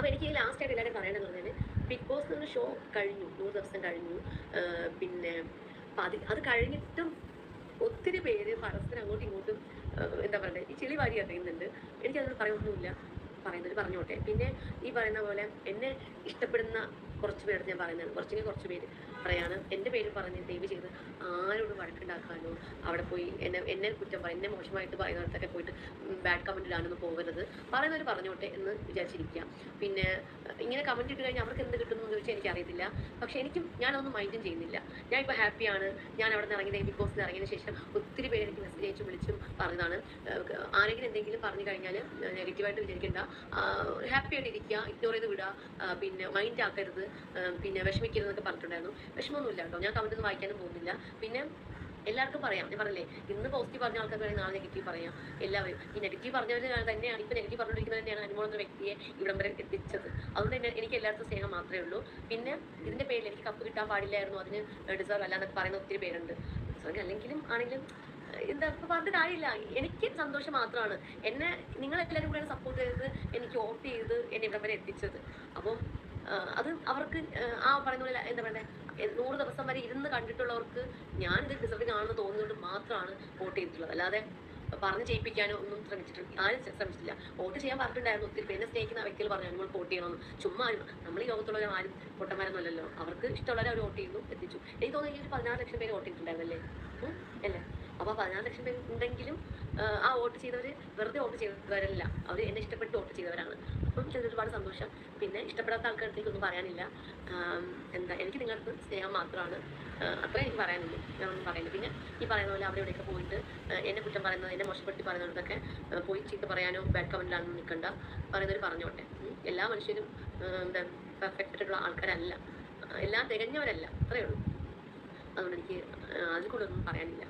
അപ്പോൾ എനിക്ക് ഈ ലാസ്റ്റായിട്ട് എല്ലാവരും പറയണമെന്ന് പറഞ്ഞാൽ ബിഗ് ബോസ് എന്ന ഷോ കഴിഞ്ഞു, 100 ദിവസം കഴിഞ്ഞു. പിന്നെ അപ്പം അത് കഴിഞ്ഞിട്ടും ഒത്തിരി പേര് പരസ്പരം അങ്ങോട്ടും ഇങ്ങോട്ടും എന്താ പറയുക, ഈ ചെളി വാരി അറിയുന്നുണ്ട്. എനിക്കതൊന്നും പറയൊന്നുമില്ല, പറയുന്നവർ പറഞ്ഞോട്ടെ. പിന്നെ ഈ പറയുന്ന പോലെ എന്നെ ഇഷ്ടപ്പെടുന്ന കുറച്ച് പേര് ഞാൻ പറയുന്നത്, കുറച്ച് പേര് പറയാണ്, എൻ്റെ പേര് പറഞ്ഞ് ദയവ് ചെയ്ത് ആരോടും വഴക്കുണ്ടാക്കാനോ അവിടെ പോയി എന്നെ കുറ്റം പറയും, എന്നെ മോശമായിട്ട് പറയുന്നിടത്തൊക്കെ പോയിട്ട് ബാഡ് കമൻറ്റ് ഇടാനൊന്നും പോകരുത്, പറയുന്നവർ പറഞ്ഞോട്ടെ എന്ന് വിചാരിച്ചിരിക്കുക. പിന്നെ ഇങ്ങനെ കമൻറ്റ് ഇട്ട് കഴിഞ്ഞാൽ അവർക്ക് എന്ത് കിട്ടുന്നു എന്ന് ചോദിച്ചാൽ എനിക്കറിയത്തില്ല. പക്ഷേ ഞാനതൊന്നും മൈൻഡും ചെയ്യുന്നില്ല. ഞാൻ ഇപ്പോൾ ഹാപ്പിയാണ്. ഞാൻ അവിടെ നിന്ന് ഇറങ്ങിയത് ബിഗ് ബോസിൽ ഇറങ്ങിയതിന് ശേഷം ഒത്തിരി പേര് എനിക്ക് മെസ്സേജ് അയച്ചും വിളിച്ചും പറഞ്ഞതാണ്. ആരെങ്കിലും എന്തെങ്കിലും പറഞ്ഞു കഴിഞ്ഞാൽ നെഗറ്റീവായിട്ട് വിചാരിക്കേണ്ട, ഹാപ്പി ആയിട്ട് ഇരിക്കുക, ഇഗ്നോർ ചെയ്ത് വിടുക, പിന്നെ മൈൻഡ് ആക്കരുത്, പിന്നെ വിഷമിക്കരുതെന്നൊക്കെ പറഞ്ഞിട്ടുണ്ടായിരുന്നു. വിഷമമൊന്നുമില്ല കേട്ടോ, ഞാൻ കമൻറ്റ് ഒന്നും വായിക്കാനും പോകുന്നില്ല. പിന്നെ എല്ലാവർക്കും പറയാം, ഞാൻ പറഞ്ഞില്ലേ, ഇന്ന് പോസിറ്റീവ് പറഞ്ഞ ആൾക്കാർക്ക് വേണമെങ്കിൽ നാളെ നെഗറ്റീവ് പറയാം. എല്ലാവരും ഈ നെഗറ്റീവ് പറഞ്ഞവർ തന്നെയാണ്, ഇപ്പോൾ നെഗറ്റീവ് പറഞ്ഞുകൊണ്ടിരിക്കുന്നത് തന്നെയാണ് അനുമോൾ എന്ന വ്യക്തിയെ ഇവിടം വരെ എത്തിച്ചത്. അതുകൊണ്ട് തന്നെ എനിക്ക് എല്ലാവർക്കും സ്നേഹം മാത്രമേ ഉള്ളൂ. പിന്നെ ഇതിൻ്റെ പേരിൽ എനിക്ക് കപ്പ് കിട്ടാൻ പാടില്ലായിരുന്നു, അതിന് ഡിസേർവ് അല്ല എന്നൊക്കെ പറയുന്ന ഒത്തിരി പേരുണ്ട്. ഡിസേർവ് അല്ലെങ്കിലും ആണെങ്കിലും എന്താ ഇപ്പോൾ പറഞ്ഞിട്ട് കാര്യമില്ല. എനിക്ക് സന്തോഷം മാത്രമാണ്. നിങ്ങളെല്ലാവരും കൂടെയാണ് സപ്പോർട്ട് ചെയ്തത്, എനിക്ക് വോട്ട് ചെയ്ത് എന്നെ ഇവിടം വരെ എത്തിച്ചത്. അപ്പം അത് അവർക്ക് ആ പറയുന്ന പോലെ എന്താ പറയുക, 100 ദിവസം വരെ ഇരുന്ന് കണ്ടിട്ടുള്ളവർക്ക് ഞാനിത് ഡിസർവിങ് ആണെന്ന് തോന്നുന്നത് മാത്രമാണ് വോട്ട് ചെയ്തിട്ടുള്ളത്. അല്ലാതെ പറഞ്ഞ് ചെയ്യിപ്പിക്കാനോ ഒന്നും ആരും ശ്രമിച്ചിട്ടില്ല. വോട്ട് ചെയ്യാൻ പറഞ്ഞിട്ടുണ്ടായിരുന്നു ഒത്തിരി പേര്. എന്നെ സ്നേഹിക്കുന്ന വ്യക്തികൾ പറഞ്ഞു നമ്മൾ വോട്ട് ചെയ്യണമെന്ന്. ചുമ്മാ നമ്മൾ ഈ ലോകത്തുള്ളവർ ആരും പൊട്ടന്മാരൊന്നുമല്ലല്ലോ. അവർക്ക് ഇഷ്ടമുള്ളവരെ അവർ വോട്ട് ചെയ്തു, എത്തിച്ചു. എനിക്ക് തോന്നുന്നു ഈ ഒരു 16 ലക്ഷം പേര് വോട്ട് ചെയ്തിട്ടുണ്ടായിരുന്നല്ലേ അല്ലേ? അപ്പോൾ 16 ലക്ഷം പേര് ഉണ്ടെങ്കിലും ആ വോട്ട് ചെയ്തവർ വെറുതെ വോട്ട് ചെയ്തവരല്ല, അവർ എന്നെ ഇഷ്ടപ്പെട്ട് വോട്ട് ചെയ്തവരാണ്. അപ്പം ഇതിൽ ഒരുപാട് സന്തോഷം. പിന്നെ ഇഷ്ടപ്പെടാത്ത ആൾക്കാരത്തേക്കൊന്നും പറയാനില്ല. എന്താ, എനിക്ക് നിങ്ങൾക്ക് സ്നേഹം മാത്രമാണ്, അത്രേ എനിക്ക് പറയാനുള്ളൂ. ഞാനൊന്നും പറയുന്നില്ല. പിന്നെ ഈ പറയുന്ന പോലെ അവിടെ ഇവിടെയൊക്കെ പോയിട്ട് എന്നെ കുറ്റം പറയുന്നത്, എന്നെ മോശപ്പെടുത്തി പറയുന്നതൊക്കെ പോയി ചീത്ത പറയാനോ ബാഡ് കമൻറ്റിലാണെന്ന് നിൽക്കണ്ട, പറയുന്നവർ പറഞ്ഞോട്ടെ. എല്ലാ മനുഷ്യരും എന്താ പെർഫെക്റ്റ് ആയിട്ടുള്ള ആൾക്കാരല്ല, എല്ലാം തികഞ്ഞവരല്ല, അത്രയേ ഉള്ളൂ. അതുകൊണ്ട് എനിക്ക് അതിൽ കൂടുതലൊന്നും പറയാനില്ല.